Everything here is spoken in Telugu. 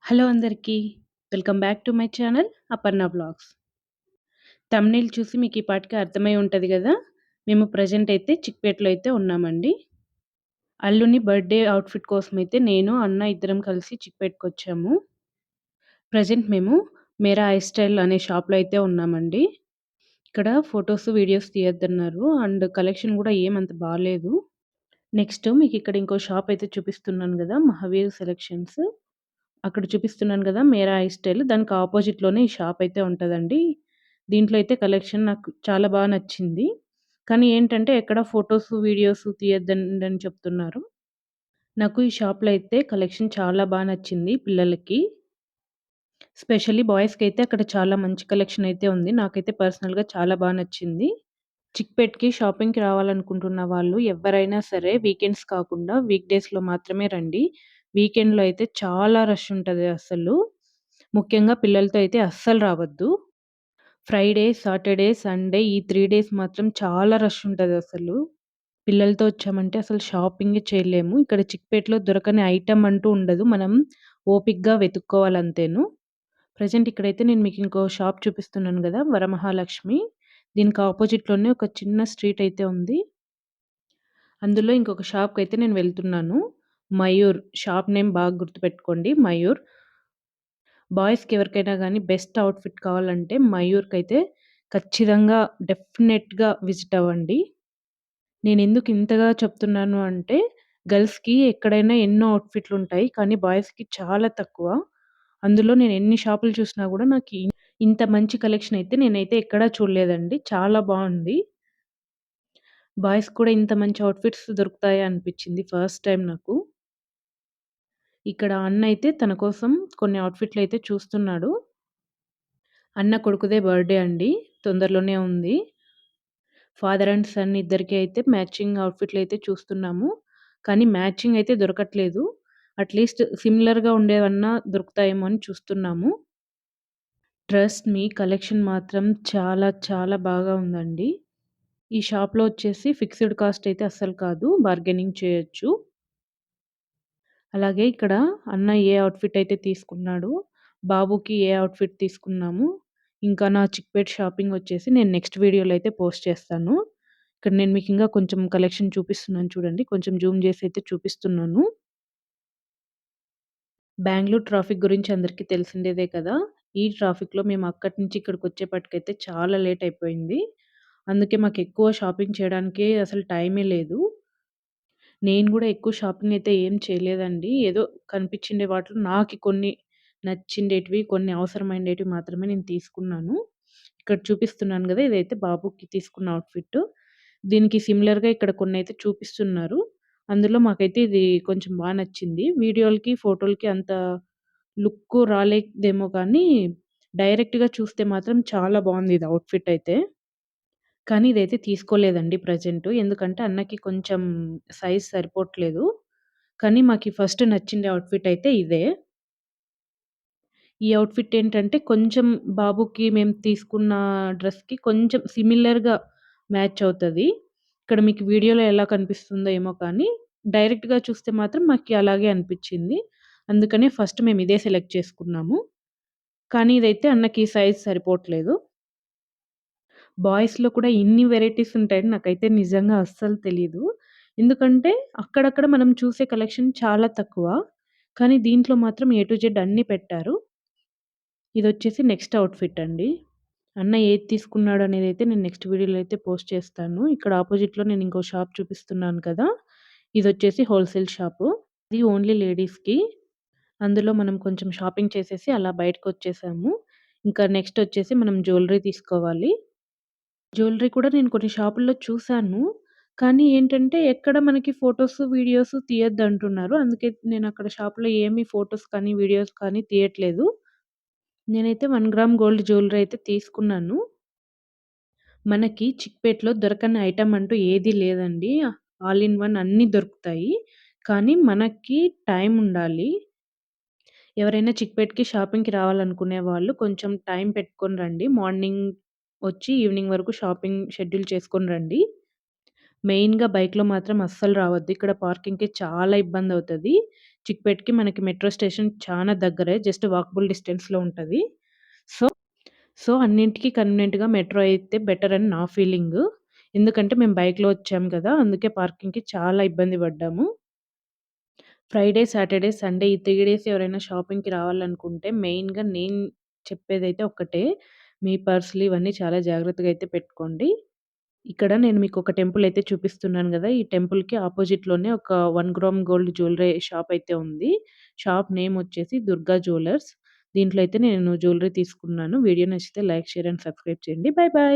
హలో అందరికీ. Welcome back to my channel Aparna vlogs. Thumbnail చూసి మీకు ఈ పాటికి అర్థమై ఉంటది గదా! మేము ప్రెజెంట్ అయితే చిక్పేట్‌లో అయితే ఉన్నామండి. అల్లుని బర్త్‌డే అవుట్‌ఫిట్ కోసమైతే నేను, అన్న ఇద్దరం కలిసి చిక్పేట్‌కొచ్చాము. ప్రెజెంట్ మేము 'మేరా ఐ స్టైల్' అనే షాప్‌లో అయితే ఉన్నామండి. ఇక్కడ ఫోటోస్, వీడియోస్ తీయొద్దన్నారు. అండ్ కలెక్షన్ గూడా ఏమంత బాలేదు. నెక్స్ట్ మీకిక్కడ ఇంకో షాప్ అయితే చూపిస్తున్నాను గదా! 'మహావీర్ సెలక్షన్స్.' అక్కడ చూపిస్తున్నాను గదా! 'మేరా ఐ స్టైల్' దానికి అపోజిట్‌లోనే ఈ షాప్ అయితే ఉంటదండి. దీంట్లో అయితే కలెక్షన్ నాకు చాలా నచ్చింది. కానీ ఏంటంటే ఎక్కడ ఫోటోస్, వీడియోస్ తీయొద్దండని చెప్తున్నారు. నాకు ఈ షాప్‌లో అయితే కలెక్షన్ చాలా నచ్చింది పిల్లలకి. స్పెషల్లీ బాయ్స్‌కైతే అక్కడ చాలా మంచి కలెక్షన్ అయితే ఉంది. నాకైతే పర్సనల్‌గా చాలా నచ్చింది. చిక్‌పేట్‌కి షాపింగ్‌కి రావాలనుకుంటున్న వాళ్ళు ఎవ్వరైనా సరే వీకెండ్స్ కాకుండా వీక్ డేస్‌లో మాత్రమే రండి. వీకెండ్‌లో అయితే చాలా రష్ ఉంటది అసలు. ముఖ్యంగా పిల్లలతో అయితే అస్సలు రావద్దు. ఫ్రైడే, సాటర్డే, సండే ఈ 3 డేస్ మాత్రం చాలా రష్ ఉంటదసలు. పిల్లలతో వచ్చామంటే అసలు షాపింగే చేయలేము. ఇక్కడ చిక్‌పేట్‌లో దొరకని ఐటెమ్ అంటూ ఉండదు. మనం ఓపికగా వెతుక్కోవాలంతేను. ప్రెజెంట్ ఇక్కడైతే నేను మీకు ఇంకో షాప్ చూపిస్తున్నాను గదా! వరమహాలక్ష్మి. దీనికి అపోజిట్‌లోనే ఒక చిన్న స్ట్రీట్ అయితే ఉంది. అందులో ఇంకొక షాప్‌కైతే నేను వెళ్తున్నాను. మయూర్ షాప్ నేమ్ బాగా గుర్తుపెట్టుకోండి మయూర్. బాయ్స్‌కి ఎవరికైనా గానీ బెస్ట్ అవుట్‌ఫిట్ కావాలంటే మయూర్‌కైతే ఖచ్చితంగా డెఫినెట్‌గా విజిట్ అవ్వండి. నేనెందుకు ఇంతగా చెప్తున్నాను అంటే గర్ల్స్‌కి ఎక్కడైనా ఎన్నో అవుట్‌ఫిట్‌లుంటాయి. కానీ బాయ్స్‌కి చాలా తక్కువ. అందులో నేను ఎన్ని షాపులు చూసినా గూడా ఇంత మంచి కలెక్షన్ అయితే నేనైతే ఎక్కడా చూడలేదండి. చాలా బావుంది. బాయ్స్‌కి కూడా ఇంత మంచి అవుట్‌ఫిట్స్ దొరుకుతాయా అనిపిచ్చింది ఫస్ట్ టైమ్ నాకు. ఇక్కడ అన్న అయితే తన కోసం కొన్ని అవుట్‌ఫిట్‌లయితే చూస్తున్నాడు. అన్న కొడుకుదే బర్త్‌డే అండి. తొందరలోనే ఉంది. ఫాదర్ అండ్ సన్ ఇద్దరికీ అయితే మ్యాచింగ్ అవుట్‌ఫిట్‌లయితే చూస్తున్నాము. కానీ మ్యాచింగ్ అయితే దొరకట్లేదు. అట్‌లీస్ట్ సిమిలర్‌గా ఉండేవన్నా దొరుకుతాయేమో అని చూస్తున్నాము. ట్రస్ట్ మీ కలెక్షన్ మాత్రం చాలా బాగా ఉందండి. ఈ షాప్‌లో వచ్చేసి ఫిక్స్‌డ్ కాస్ట్ అయితే అస్సలు కాదు. బార్గెనింగ్ చేయొచ్చు. అలాగే ఇక్కడ అన్న ఏ అవుట్‌ఫిట్ అయితే తీసుకున్నాడో, బాబుకి ఏ అవుట్‌ఫిట్ తీసుకున్నాము. ఇంకా నా చిక్‌పేట్ షాపింగ్ వచ్చేసి నేను నెక్స్ట్ వీడియోలో అయితే పోస్ట్ చేస్తాను. ఇక్కడ నేను మీకింకా కొంచెం కలెక్షన్ చూపిస్తున్నాను చూడండి. కొంచెం జూమ్ చేసి అయితే చూపిస్తున్నాను. బెంగుళూరు ట్రాఫిక్ గురించి అందరికీ తెలిసిందేదే కదా! ఈ ట్రాఫిక్‌లో మేము అక్కడి నుంచి ఇక్కడికొచ్చేపాటికైతే చాలా లేట్ అయిపోయింది. అందుకే మాకెక్కువ షాపింగ్ చేయడానికే అసలు టైమే లేదు. నేను గూడా ఎక్కువ షాపింగ్ అయితే ఏం చేయలేదండి. ఏదో కనిపించిండే వాటిలో నాకి కొన్ని నచ్చిండేటివి, కొన్ని అవసరమైండేటివి మాత్రమే నేను తీసుకున్నాను. ఇక్కడ చూపిస్తున్నాను గదా! ఇదైతే బాబుకి తీసుకున్న అవుట్‌ఫిట్. దీనికి సిమిలర్‌గా ఇక్కడ కొన్నైతే చూపిస్తున్నారు. అందులో మాకైతే ఇది కొంచెం నచ్చింది. వీడియోలకి, ఫోటోలకి అంత లుక్కు రాలేదేమో కానీ, డైరెక్ట్‌గా చూస్తే మాత్రం చాలా బావుంది ఇది అవుట్‌ఫిట్ అయితే. కానీ ఇదైతే తీసుకోలేదండి ప్రెజెంటు. ఎందుకంటే అన్నకి కొంచెం సైజ్ సరిపోవట్లేదు. కానీ మాకి ఫస్ట్ నచ్చింది అవుట్‌ఫిట్ అయితే ఇదే. ఈ అవుట్‌ఫిట్ ఏంటంటే కొంచెం బాబుకి మేము తీసుకున్న డ్రెస్‌కి కొంచెం సిమిలర్‌గా మ్యాచ్ అవుతది. ఇక్కడ మీకు వీడియోలో ఎలా కనిపిస్తుందో ఏమో కానీ, డైరెక్ట్‌గా చూస్తే మాత్రం మాకి అలాగే అనిపిచ్చింది. అందుకనే ఫస్ట్ మేము ఇదే సెలెక్ట్ చేసుకున్నాము. కానీ ఇదైతే అన్నకి సైజ్ సరిపోవట్లేదు. బాయ్స్‌లో కూడా ఇన్ని వేరైటీస్ ఉంటాయని నాకైతే నిజంగా అస్సలు తెలీదు. ఎందుకంటే అక్కడక్కడ మనం చూసే కలెక్షన్ చాలా తక్కువ. కానీ దీంట్లో మాత్రం ఏ టు జెడ్ అన్నీ పెట్టారు. ఇదొచ్చేసి నెక్స్ట్ అవుట్‌ఫిట్ అండి. అన్న ఏది తీసుకున్నాడు అనేదైతే నేను నెక్స్ట్ వీడియోలో అయితే పోస్ట్ చేస్తాను. ఇక్కడ అపోజిట్‌లో నేను ఇంకో షాప్ చూపిస్తున్నాను కదా! ఇదొచ్చేసి హోల్‌సేల్ షాపు. ఇది ఓన్లీ లేడీస్‌కి. అందులో మనం కొంచెం షాపింగ్ చేసేసి అలా బయటకొచ్చేసాము. ఇంకా నెక్స్ట్ వచ్చేసి మనం జ్యువెల్లరీ తీసుకోవాలి. జ్యువెల్లరీ కూడా నేను కొన్ని షాపుల్లో చూసాను. కానీ ఏంటంటే, ఎక్కడ మనకి ఫోటోస్, వీడియోస్ తీయొద్దంటున్నారు. అందుకే నేనక్కడ షాప్‌లో ఏమి ఫోటోస్ కానీ, వీడియోస్ కానీ తీయట్లేదు. నేనైతే 1 గ్రామ్ గోల్డ్ జ్యువెల్లరీ అయితే తీసుకున్నాను. మనకి చిక్‌పేట్‌లో దొరకని ఐటెమ్ అంటూ ఏది లేదండి. ఆల్ ఇన్ వన్ అన్నీ దొరుకుతాయి. కానీ మనకి టైం ఉండాలి. ఎవరైనా చిక్‌పేట్‌కి షాపింగ్‌కి రావాలనుకునే వాళ్ళు కొంచెం టైం పెట్టుకొని రండి. మార్నింగ్ వచ్చి ఈవినింగ్ వరకు షాపింగ్ షెడ్యూల్ చేసుకొని రండి. మెయిన్‌గా బైక్‌లో మాత్రం అస్సలు రావద్దు. ఇక్కడ పార్కింగ్‌కి చాలా ఇబ్బందవుతది. చిక్పేట్‌కి మనకి మెట్రో స్టేషన్ చానా దగ్గరే. జస్ట్ వాకబుల్ డిస్టెన్స్‌లో ఉంటది. సో, అన్నింటికి కన్వీనియంట్‌గా మెట్రో అయితే బెటర్ అని నా ఫీలింగు. ఎందుకంటే మేము బైక్‌లో వచ్చాం గదా! అందుకే పార్కింగ్‌కి చాలా ఇబ్బంది పడ్డాము. ఫ్రైడే, సాటర్డే, సండే ఈ 3 డేస్ ఎవరైనా షాపింగ్‌కి రావాలనుకుంటే మెయిన్‌గా నేను చెప్పేదైతే ఒక్కటే. మీ పర్సులు ఇవన్నీ చాలా జాగ్రత్తగా అయితే పెట్టుకోండి. ఇక్కడ నేను మీకొక టెంపుల్ అయితే చూపిస్తున్నాను గదా! ఈ టెంపుల్‌కి అపోజిట్‌లోనే ఒక 1 గ్రామ్ గోల్డ్ జ్యువెలరీ షాప్ అయితే ఉంది. షాప్ నేమ్ వచ్చేసి దుర్గా జ్యువెలర్స్. దీంట్లో అయితే నేను జ్యువెలరీ తీసుకున్నాను. వీడియో నచ్చితే లైక్, షేర్ అండ్ సబ్స్క్రైబ్ చేయండి. Bye bye.